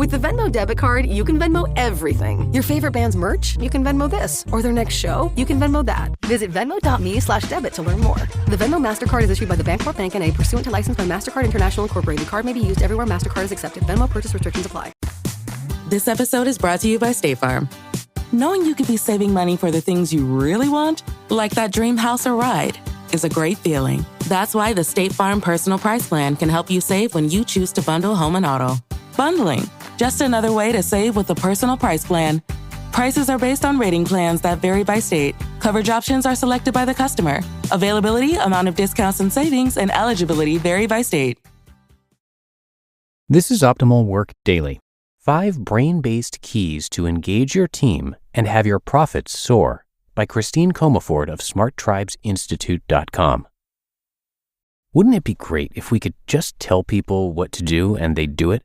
With the Venmo debit card, you can Venmo everything. Your favorite band's merch? You can Venmo this. Or their next show? You can Venmo that. Visit venmo.me/debit to learn more. The Venmo MasterCard is issued by the Bancorp Bank N.A. pursuant to license by MasterCard International Incorporated. Card may be used everywhere MasterCard is accepted. Venmo purchase restrictions apply. This episode is brought to you by State Farm. Knowing you could be saving money for the things you really want, like that dream house or ride, is a great feeling. That's why the State Farm Personal Price Plan can help you save when you choose to bundle home and auto. Bundling, just another way to save with the Personal Price Plan. Prices are based on rating plans that vary by state. Coverage options are selected by the customer. Availability, amount of discounts and savings, and eligibility vary by state. This is Optimal Work Daily. 5 brain-based keys to engage your team and have your profits soar, by Christine Comaford of smarttribesinstitute.com. Wouldn't it be great if we could just tell people what to do and they'd do it?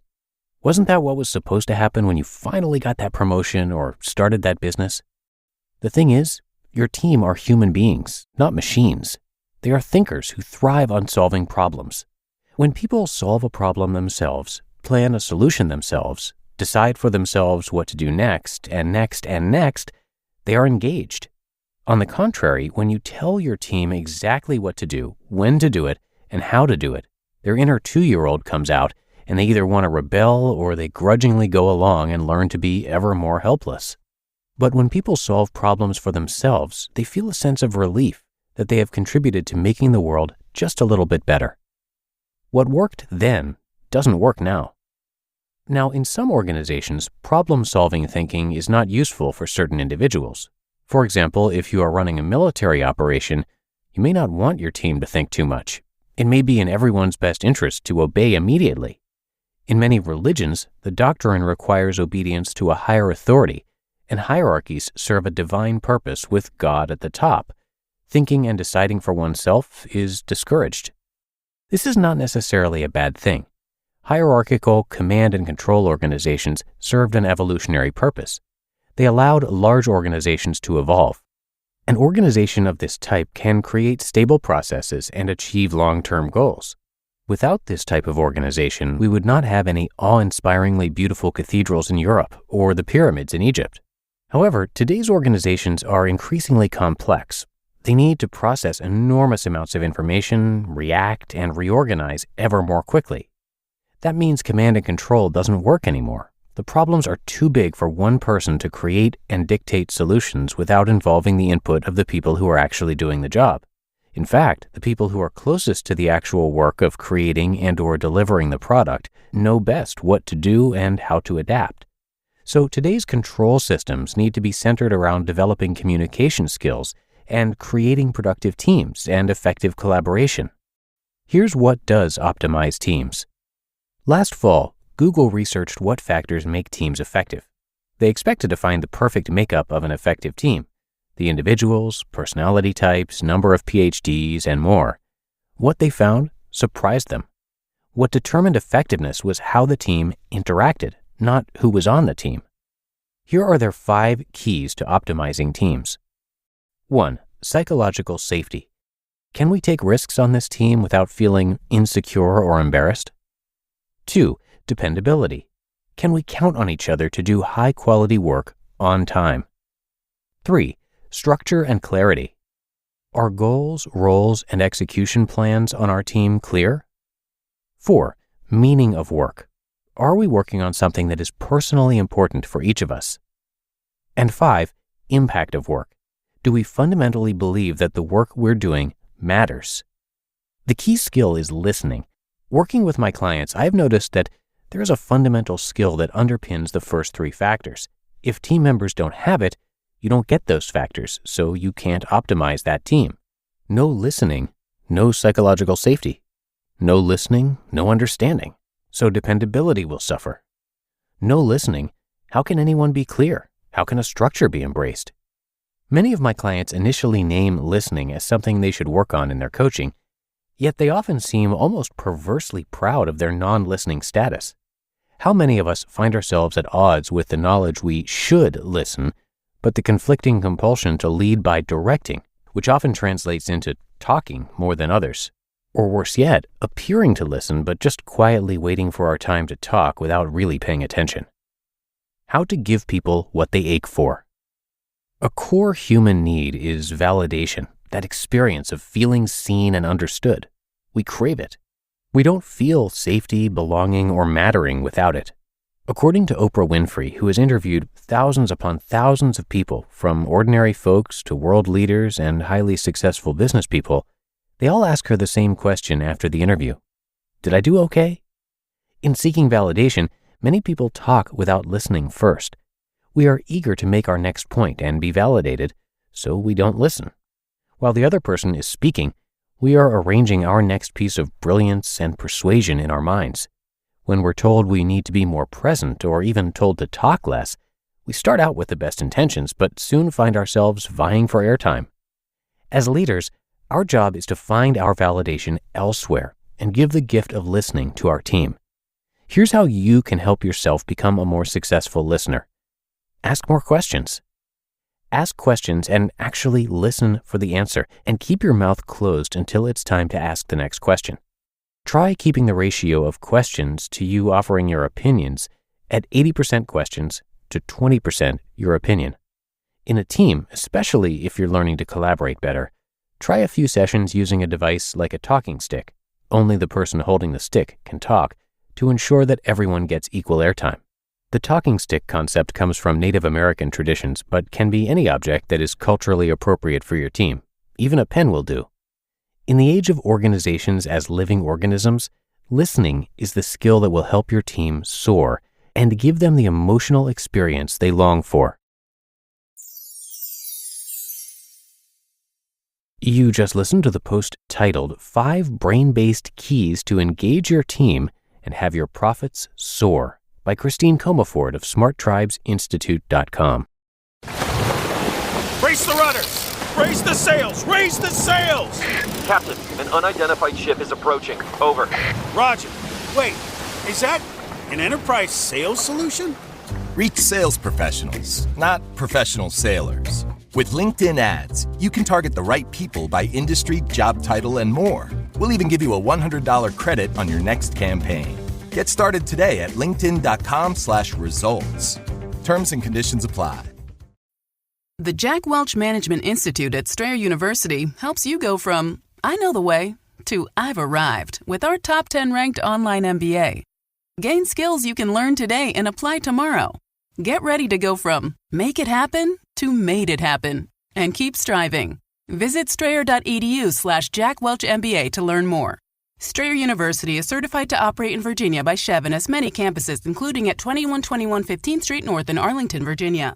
Wasn't that what was supposed to happen when you finally got that promotion or started that business? The thing is, your team are human beings, not machines. They are thinkers who thrive on solving problems. When people solve a problem themselves, plan a solution themselves, decide for themselves what to do next, and next, and next, they are engaged. On the contrary, when you tell your team exactly what to do, when to do it, and how to do it, their inner 2-year-old comes out, and they either want to rebel or they grudgingly go along and learn to be ever more helpless. But when people solve problems for themselves, they feel a sense of relief that they have contributed to making the world just a little bit better. What worked then doesn't work now. Now, in some organizations, problem-solving thinking is not useful for certain individuals. For example, if you are running a military operation, you may not want your team to think too much. It may be in everyone's best interest to obey immediately. In many religions, the doctrine requires obedience to a higher authority, and hierarchies serve a divine purpose with God at the top. Thinking and deciding for oneself is discouraged. This is not necessarily a bad thing. Hierarchical command and control organizations served an evolutionary purpose. They allowed large organizations to evolve. An organization of this type can create stable processes and achieve long-term goals. Without this type of organization, we would not have any awe-inspiringly beautiful cathedrals in Europe or the pyramids in Egypt. However, today's organizations are increasingly complex. They need to process enormous amounts of information, react, and reorganize ever more quickly. That means command and control doesn't work anymore. The problems are too big for one person to create and dictate solutions without involving the input of the people who are actually doing the job. In fact, the people who are closest to the actual work of creating and/or delivering the product know best what to do and how to adapt. So today's control systems need to be centered around developing communication skills and creating productive teams and effective collaboration. Here's what does optimize teams. Last fall, Google researched what factors make teams effective. They expected to find the perfect makeup of an effective team: the individuals, personality types, number of PhDs, and more. What they found surprised them. What determined effectiveness was how the team interacted, not who was on the team. Here are their 5 keys to optimizing teams. 1. Psychological safety. Can we take risks on this team without feeling insecure or embarrassed? 2. Dependability. Can we count on each other to do high-quality work on time? 3. Structure and clarity. Are goals, roles, and execution plans on our team clear? 4. Meaning of work. Are we working on something that is personally important for each of us? And 5. Impact of work. Do we fundamentally believe that the work we're doing matters? The key skill is listening. Working with my clients, I've noticed that there is a fundamental skill that underpins the first 3 factors. If team members don't have it, you don't get those factors, so you can't optimize that team. No listening, no psychological safety. No listening, no understanding. So dependability will suffer. No listening, how can anyone be clear? How can a structure be embraced? Many of my clients initially name listening as something they should work on in their coaching, yet they often seem almost perversely proud of their non-listening status. How many of us find ourselves at odds with the knowledge we should listen, but the conflicting compulsion to lead by directing, which often translates into talking more than others? Or worse yet, appearing to listen but just quietly waiting for our time to talk without really paying attention. How to give people what they ache for. A core human need is validation, that experience of feeling seen and understood. We crave it. We don't feel safety, belonging, or mattering without it. According to Oprah Winfrey, who has interviewed thousands upon thousands of people, from ordinary folks to world leaders and highly successful business people, they all ask her the same question after the interview. Did I do okay? In seeking validation, many people talk without listening first. We are eager to make our next point and be validated, so we don't listen. While the other person is speaking, we are arranging our next piece of brilliance and persuasion in our minds. When we're told we need to be more present or even told to talk less, we start out with the best intentions but soon find ourselves vying for airtime. As leaders, our job is to find our validation elsewhere and give the gift of listening to our team. Here's how you can help yourself become a more successful listener. Ask more questions. Ask questions and actually listen for the answer, and keep your mouth closed until it's time to ask the next question. Try keeping the ratio of questions to you offering your opinions at 80% questions to 20% your opinion. In a team, especially if you're learning to collaborate better, try a few sessions using a device like a talking stick. Only the person holding the stick can talk, to ensure that everyone gets equal airtime. The talking stick concept comes from Native American traditions, but can be any object that is culturally appropriate for your team. Even a pen will do. In the age of organizations as living organisms, listening is the skill that will help your team soar and give them the emotional experience they long for. You just listened to the post titled 5 Brain-Based Keys to Engage Your Team and Have Your Profits Soar by Christine Comaford of smarttribesinstitute.com. Brace the rudders! Raise the sails! Raise the sails! Captain, an unidentified ship is approaching. Over. Roger. Wait, is that an enterprise sales solution? Reach sales professionals, not professional sailors. With LinkedIn ads, you can target the right people by industry, job title, and more. We'll even give you a $100 credit on your next campaign. Get started today at linkedin.com/results. Terms and conditions apply. The Jack Welch Management Institute at Strayer University helps you go from, I know the way, to I've arrived with our top 10 ranked online MBA. Gain skills you can learn today and apply tomorrow. Get ready to go from make it happen to made it happen and keep striving. Visit strayer.edu/JackWelchMBA to learn more. Strayer University is certified to operate in Virginia by Chev and has many campuses, including at 2121 15th Street North in Arlington, Virginia.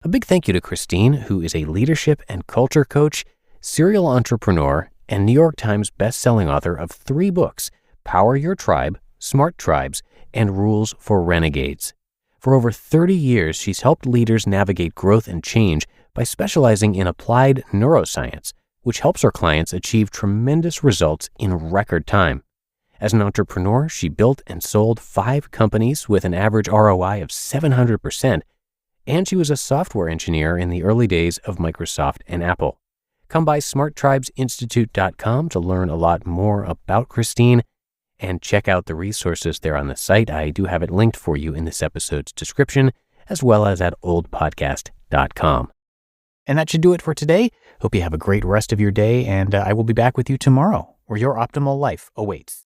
A big thank you to Christine, who is a leadership and culture coach, serial entrepreneur, and New York Times best-selling author of 3 books, Power Your Tribe, Smart Tribes, and Rules for Renegades. For over 30 years, she's helped leaders navigate growth and change by specializing in applied neuroscience, which helps her clients achieve tremendous results in record time. As an entrepreneur, she built and sold 5 companies with an average ROI of 700%, and she was a software engineer in the early days of Microsoft and Apple. Come by smarttribesinstitute.com to learn a lot more about Christine, and check out the resources there on the site. I do have it linked for you in this episode's description, as well as at oldpodcast.com. And that should do it for today. Hope you have a great rest of your day, and I will be back with you tomorrow, where your optimal life awaits.